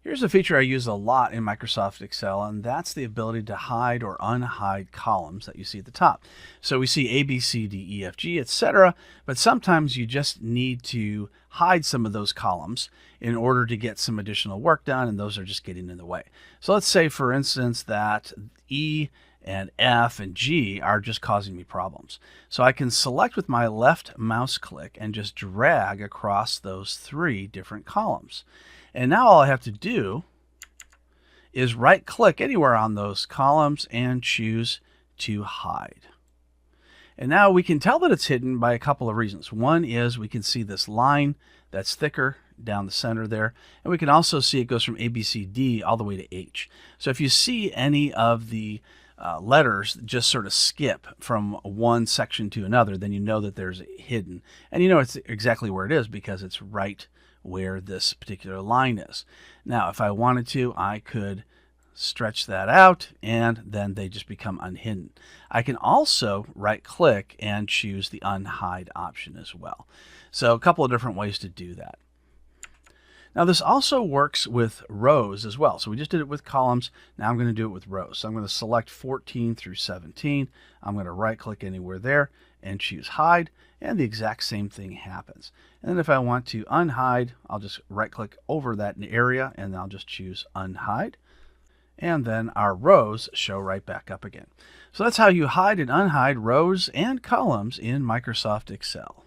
Here's a feature I use a lot in Microsoft Excel, and that's the ability to hide or unhide columns that you see at the top. So we see A, B, C, D, E, F, G, etc., but sometimes you just need to hide some of those columns in order to get some additional work done, and those are just getting in the way. So let's say, for instance, that E and F and G are just causing me problems. So I can select with my left mouse click and just drag across those three different columns. And now all I have to do is right click anywhere on those columns and choose to hide. And now we can tell that it's hidden by a couple of reasons. One is we can see this line that's thicker down the center there. And we can also see it goes from A, B, C, D all the way to H. So if you see any of the letters just sort of skip from one section to another, then you know that there's hidden. And you know it's exactly where it is because it's right where this particular line is. Now, if I wanted to, I could stretch that out and then they just become unhidden. I can also right click and choose the unhide option as well. So a couple of different ways to do that. Now this also works with rows as well. So we just did it with columns. Now I'm going to do it with rows. So I'm going to select 14 through 17. I'm going to right click anywhere there and choose hide, and the exact same thing happens. And then if I want to unhide, I'll just right click over that area and I'll just choose unhide. And then our rows show right back up again. So that's how you hide and unhide rows and columns in Microsoft Excel.